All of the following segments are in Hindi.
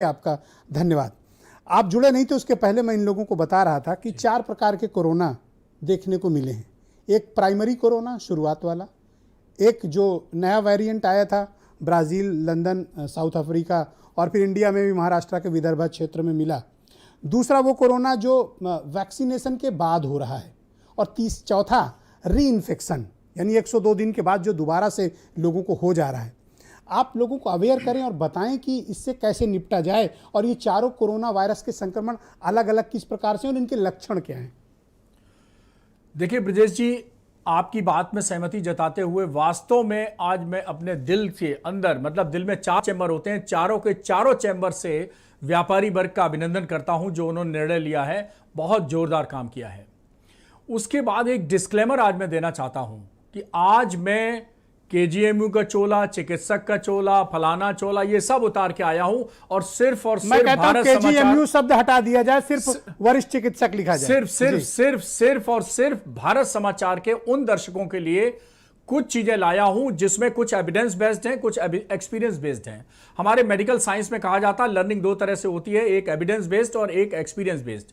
आपका धन्यवाद। आप जुड़े नहीं थे उसके पहले मैं इन लोगों को बता रहा था कि 4 प्रकार के कोरोना देखने को मिले हैं। एक प्राइमरी कोरोना शुरुआत वाला, एक जो नया वेरिएंट आया था ब्राज़ील, लंदन, साउथ अफ्रीका और फिर इंडिया में भी महाराष्ट्र के विदर्भ क्षेत्र में मिला। दूसरा वो कोरोना जो वैक्सीनेशन के बाद हो रहा है, और चौथा री इन्फेक्शन यानी 102 दिन के बाद जो दोबारा से लोगों को हो जा रहा है। आप लोगों को अवेयर करें और बताएं कि इससे कैसे निपटा जाए, और ये चारों कोरोना वायरस के संक्रमण अलग अलग किस प्रकार से और इनके लक्षण क्या हैं। देखिए ब्रजेश जी, आपकी बात में सहमति जताते हुए वास्तव में आज मैं अपने दिल के अंदर, मतलब दिल में 4 चैम्बर होते हैं, चारों के चारों चैम्बर से व्यापारी वर्ग का अभिनंदन करता हूं जो उन्होंने निर्णय लिया है। बहुत जोरदार काम किया है। उसके बाद एक डिस्क्लेमर आज मैं देना चाहता हूं कि आज मैं केजीएमयू का चोला, चिकित्सक का चोला, फलाना चोला, ये सब उतार के आया हूं और सिर्फ भारत केजीएमयू शब्द हटा दिया जाए, सिर्फ वरिष्ठ चिकित्सक लिखा जाए। सिर्फ और सिर्फ भारत समाचार के उन दर्शकों के लिए कुछ चीजें लाया हूं जिसमें कुछ एविडेंस बेस्ड हैं, कुछ एक्सपीरियंस बेस्ड हैं। हमारे मेडिकल साइंस में कहा जाता है लर्निंग 2 तरह से होती है, एक एविडेंस बेस्ड और एक एक्सपीरियंस बेस्ड।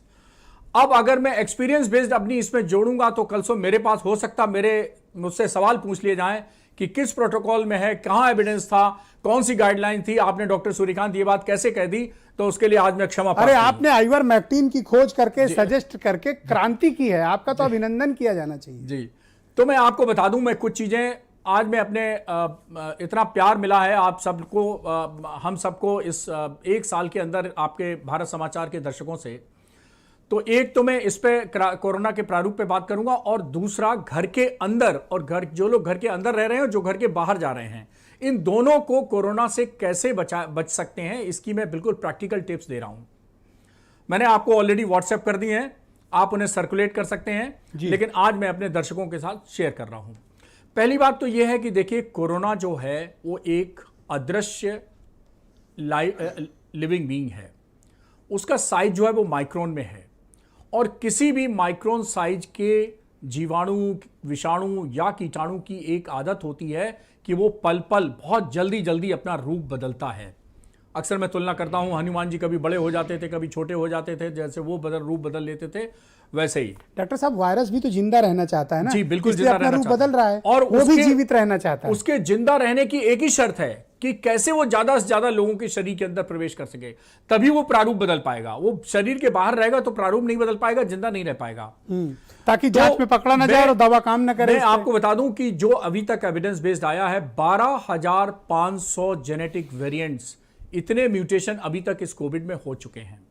अब अगर मैं एक्सपीरियंस बेस्ड अपनी इसमें जोड़ूंगा तो कल सो मेरे पास हो सकता मुझसे सवाल पूछ लिए जाएं कि किस प्रोटोकॉल में है, कहां एविडेंस था, कौन सी गाइडलाइन थी, आपने डॉक्टर सूर्यकांत ये बात कैसे कह दी, तो उसके लिए आज मैं क्षमा अरे आपने आइवरमेक्टिन की खोज करके सजेस्ट करके क्रांति की है, आपका तो अभिनंदन किया जाना चाहिए। जी, तो मैं आपको बता दूं, मैं कुछ चीजें आज मैं अपने इतना प्यार मिला है आप सबको, हम सबको इस 1 साल के अंदर आपके भारत समाचार के दर्शकों से। तो एक तो मैं इस पे कोरोना के प्रारूप पे बात करूंगा, और दूसरा घर के अंदर और जो लोग घर के अंदर रह रहे हैं और जो घर के बाहर जा रहे हैं, इन दोनों को कोरोना से कैसे बच सकते हैं, इसकी मैं बिल्कुल प्रैक्टिकल टिप्स दे रहा हूं। मैंने आपको ऑलरेडी व्हाट्सएप कर दी हैं, आप उन्हें सर्कुलेट कर सकते हैं, लेकिन आज मैं अपने दर्शकों के साथ शेयर कर रहा हूं। पहली बात तो यह है कि देखिए, कोरोना जो है वो एक अदृश्य लिविंग बीइंग है। उसका साइज जो है वो माइक्रोन में है, और किसी भी माइक्रोन साइज के जीवाणु, विषाणु या कीटाणु की एक आदत होती है कि वो पल पल बहुत जल्दी जल्दी अपना रूप बदलता है। अक्सर मैं तुलना करता हूं, हनुमान जी कभी बड़े हो जाते थे, कभी छोटे हो जाते थे, जैसे वो रूप बदल लेते थे, वैसे ही डॉक्टर साहब वायरस भी तो जिंदा रहना चाहता है ना। जी बिल्कुल, जिंदा रहना रूप बदल रहा है और वो भी जीवित रहना चाहता है। उसके जिंदा रहने की एक ही शर्त है कि कैसे वो ज्यादा से ज्यादा लोगों के शरीर के अंदर प्रवेश कर सके, तभी वो प्रारूप बदल पाएगा। वो शरीर के बाहर रहेगा तो प्रारूप नहीं बदल पाएगा, जिंदा नहीं रह पाएगा, ताकि जांच में पकड़ा ना जाए और दवा काम ना करे। मैं आपको बता दूं कि जो अभी तक एविडेंस बेस्ड आया है, 12,500 जेनेटिक वेरिएंट्स, इतने म्यूटेशन अभी तक इस कोविड में हो चुके हैं।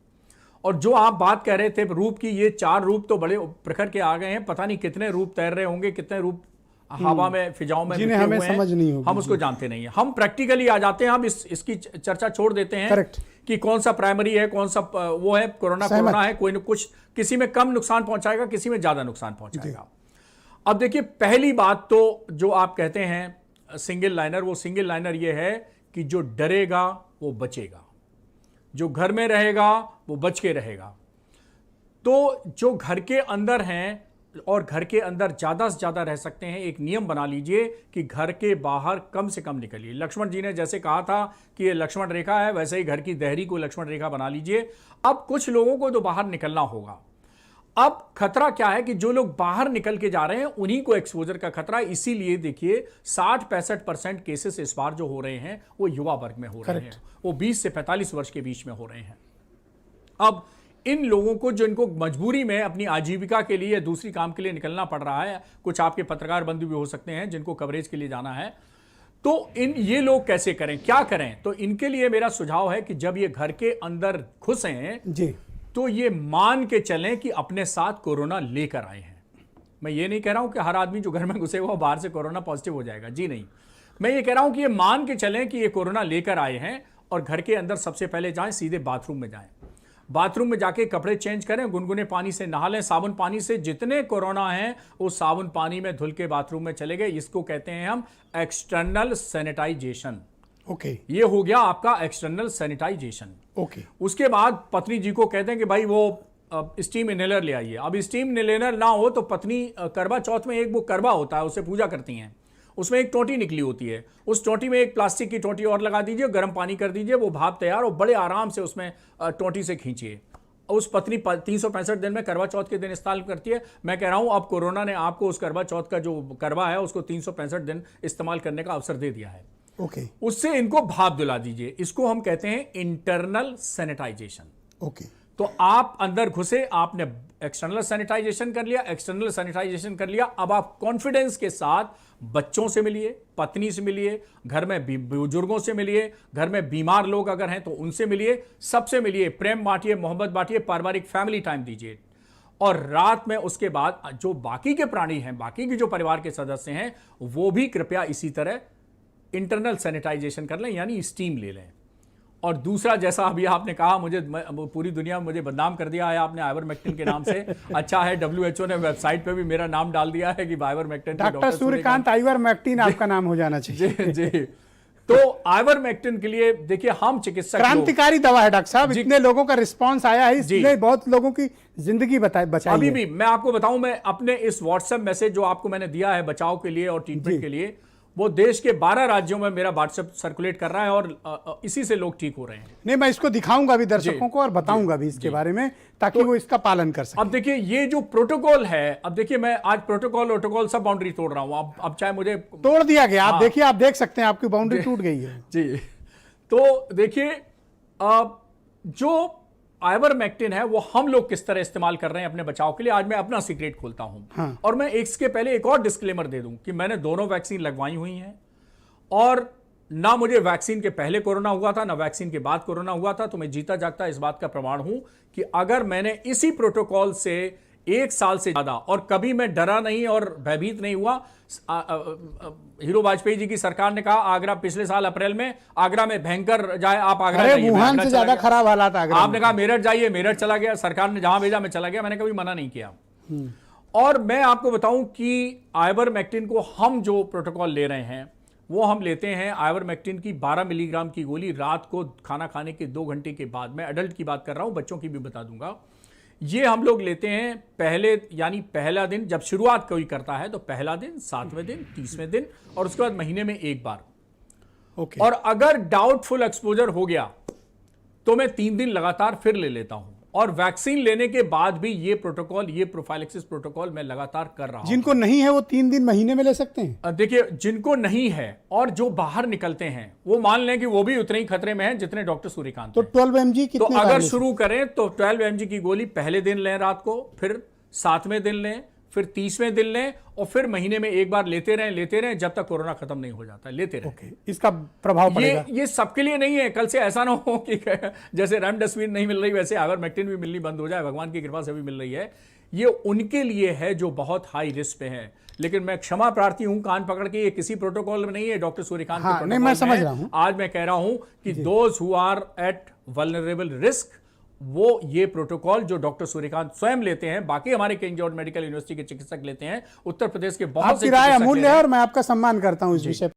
और जो आप बात कह रहे थे रूप की, ये 4 रूप तो बड़े प्रखर के आ गए हैं, पता नहीं कितने रूप तैर रहे होंगे, कितने रूप हवा में, फिजाओं में, जिन्हें हमें समझ नहीं होगी, हम उसको जानते नहीं है। हम प्रैक्टिकली आ जाते हैं, हम इसकी चर्चा छोड़ देते हैं। करेक्ट। कि कौन सा प्राइमरी है, कौन सा वो है, कोरोना है, कोई न कुछ किसी में कम नुकसान पहुंचाएगा, किसी में ज्यादा नुकसान पहुंचाएगा। अब देखिए, पहली बात तो जो आप कहते हैं सिंगल लाइनर, वो सिंगल लाइनर ये है कि जो डरेगा वो बचेगा, जो घर में रहेगा वो बच के रहेगा। तो जो घर के अंदर हैं और घर के अंदर ज्यादा से ज्यादा रह सकते हैं, एक नियम बना लीजिए कि घर के बाहर कम से कम निकलिए। लक्ष्मण जी ने जैसे कहा था कि ये लक्ष्मण रेखा है, वैसे ही घर की देहरी को लक्ष्मण रेखा बना लीजिए। अब कुछ लोगों को तो बाहर निकलना होगा। अब खतरा क्या है कि जो लोग बाहर निकल के जा रहे हैं उन्हीं को एक्सपोजर का खतरा है। इसीलिए देखिए 60-65% केसेस इस बार जो हो रहे हैं वो युवा वर्ग में हो रहे हैं, वो 20 से 45 वर्ष के बीच में हो रहे हैं। अब इन लोगों को, जो इनको मजबूरी में अपनी आजीविका के लिए या दूसरी काम के लिए निकलना पड़ रहा है, कुछ आपके पत्रकार बंधु भी हो सकते हैं जिनको कवरेज के लिए जाना है, तो ये लोग कैसे करें, क्या करें? तो इनके लिए मेरा सुझाव है कि जब ये घर के अंदर घुसें जी, तो ये मान के चलें कि अपने साथ कोरोना लेकर आए हैं। मैं ये नहीं कह रहा हूं कि हर आदमी जो घर में घुसे हुआ बाहर से कोरोना पॉजिटिव हो जाएगा, जी नहीं। मैं ये कह रहा हूं कि ये मान के चलें कि ये कोरोना लेकर आए हैं, और घर के अंदर सबसे पहले जाएं, सीधे बाथरूम में जाएं। बाथरूम में जाके कपड़े चेंज करें, गुनगुने पानी से नहा लें, साबुन पानी से। जितने कोरोना हैं वो साबुन पानी में धुल के बाथरूम में चले गए। इसको कहते हैं हम एक्सटर्नल सैनिटाइजेशन। ओके, ये हो गया आपका एक्सटर्नल सैनिटाइजेशन। ओके। उसके बाद पत्नी जी को कहते हैं कि भाई वो स्टीम इनहेलर ले आइए। अब स्टीम इनहेलर ना हो तो पत्नी करवा चौथ में एक वो करवा होता है, उससे पूजा करती हैं, उसमें एक टोंटी निकली होती है, उस टोंटी में एक प्लास्टिक की टोंटी और लगा दीजिए, गर्म पानी कर दीजिए, वो भाप तैयार, और बड़े आराम से उसमें टोंटी से खींचिए। उस पत्नी 365 दिन में करवा चौथ के दिन इस्तेमाल करती है। मैं कह रहा हूं अब कोरोना ने आपको उस करवा चौथ का जो करवा है उसको 365 दिन इस्तेमाल करने का अवसर दे दिया है। ओके। उससे इनको भाप दिला दीजिए। इसको हम कहते हैं इंटरनल सैनिटाइजेशन। ओके। तो आप अंदर घुसे, आपने एक्सटर्नल सैनिटाइजेशन कर लिया, एक्सटर्नल सैनिटाइजेशन कर लिया, अब आप कॉन्फिडेंस के साथ बच्चों से मिलिए, पत्नी से मिलिए, घर में बुजुर्गों से मिलिए, घर में बीमार लोग अगर हैं तो उनसे मिलिए, सबसे मिलिए, प्रेम बांटिए, मोहब्बत बांटिए, पारिवारिक फैमिली टाइम दीजिए। और रात में उसके बाद जो बाकी के प्राणी हैं, बाकी के जो परिवार के सदस्य हैं, वो भी कृपया इसी तरह इंटरनल सैनिटाइजेशन कर लें, यानी स्टीम ले लें। और दूसरा, जैसा अभी आपने कहा, मुझे पूरी दुनिया में मुझे बदनाम कर दिया है आपने आइवरमेक्टिन के नाम से। अच्छा है WHO ने वेबसाइट पे भी मेरा नाम डाल दिया है कि आइवरमेक्टिन, डॉक्टर सूर्यकांत आइवरमेक्टिन आपका नाम हो जाना चाहिए। जी जी। तो आइवरमेक्टिन के लिए देखिए, हम चिकित्सक क्रांतिकारी दवा है डॉक्टर साहब, इतने लोगों का रिस्पांस आया है, इसने बहुत लोगों की जिंदगी बचाई। अभी भी मैं आपको बताऊं, मैं अपने इस व्हाट्सएप मैसेज जो आपको मैंने दिया है बचाव के लिए और ट्रीटमेंट के लिए, वो देश के 12 राज्यों में मेरा व्हाट्सएप सर्कुलेट कर रहा है और इसी से लोग ठीक हो रहे हैं। नहीं, मैं इसको दिखाऊंगा भी दर्शकों को और बताऊंगा भी इसके बारे में, ताकि वो इसका पालन कर सके। अब देखिए, ये जो प्रोटोकॉल है, अब देखिए मैं आज प्रोटोकॉल सब बाउंड्री तोड़ रहा हूं। अब चाहे मुझे तोड़ दिया गया, आप देखिए, आप देख सकते हैं आपकी बाउंड्री टूट गई है जी। तो देखिए, जो आइवरमेक्टिन है वो हम लोग किस तरह इस्तेमाल कर रहे हैं अपने बचाव के लिए, आज मैं अपना सीक्रेट खोलता हूं। हाँ। और मैं इसके पहले एक और डिस्क्लेमर दे दूं कि मैंने दोनों वैक्सीन लगवाई हुई हैं, और ना मुझे वैक्सीन के पहले कोरोना हुआ था, ना वैक्सीन के बाद कोरोना हुआ था। तो मैं जीता जागता इस बात का प्रमाण हूं कि अगर मैंने इसी प्रोटोकॉल से 1 साल से ज्यादा, और कभी मैं डरा नहीं और भयभीत नहीं हुआ। हीरो वाजपेयी जी की सरकार ने कहा, आगरा पिछले साल अप्रैल में, आगरा में भयंकर जाए, आप आगरा जाइए, वुहान से ज्यादा खराब हालात आगरा। आपने कहा मेरठ जाइए, मेरठ चला गया, सरकार ने जहां भेजा मैं चला गया, मैंने कभी मना नहीं किया। और मैं आपको बताऊं कि आइवरमेक्टिन को हम जो प्रोटोकॉल ले रहे हैं वो हम लेते हैं आइवरमेक्टिन की 12 मिलीग्राम की गोली रात को खाना खाने के 2 घंटे के बाद। मैं अडल्ट की बात कर रहा हूं, बच्चों की भी बता दूंगा। ये हम लोग लेते हैं पहले, यानी पहला दिन जब शुरुआत कोई करता है तो पहला दिन, 7वें दिन, 30वें दिन, और उसके बाद महीने में 1 बार। ओके। और अगर डाउटफुल एक्सपोजर हो गया तो मैं 3 दिन लगातार फिर ले लेता हूं। और वैक्सीन लेने के बाद भी ये प्रोटोकॉल, ये प्रोफाइलेक्सिस प्रोटोकॉल मैं लगातार कर रहा हूं। जिनको नहीं है वो 3 दिन महीने में ले सकते हैं। देखिए, जिनको नहीं है और जो बाहर निकलते हैं, वो मान लें कि वो भी उतने ही खतरे में हैं जितने डॉक्टर सूर्यकांत तो 12 mg तो अगर शुरू करें तो 12 mg की गोली पहले दिन लें रात को, फिर 7वें दिन लें, फिर 30वें दिन लें, और फिर महीने में 1 बार लेते रहें जब तक कोरोना खत्म नहीं हो जाता, लेते रहें। ओके। इसका प्रभाव पड़ेगा। ये सबके लिए नहीं है। कल से ऐसा ना हो कि जैसे रेमडेसिविर नहीं मिल रही वैसे आइवरमेक्टिन भी मिलनी बंद हो जाए। भगवान की कृपा से भी मिल रही है। ये उनके लिए है जो बहुत हाई रिस्क पे है। लेकिन मैं क्षमा प्रार्थी हूं कान पकड़ के, ये किसी प्रोटोकॉल में नहीं है, डॉक्टर सूर्यकांत के प्रोटोकॉल नहीं, मैं समझ रहा हूं। आज मैं कह रहा हूं कि those who are at vulnerable risk, वो ये प्रोटोकॉल जो डॉक्टर सूर्यकांत स्वयं लेते हैं, बाकी हमारे किंग जॉर्ज मेडिकल यूनिवर्सिटी के चिकित्सक लेते हैं, उत्तर प्रदेश के बहुत से आपकी राय अमूल्य है और मैं आपका सम्मान करता हूं इस विषय।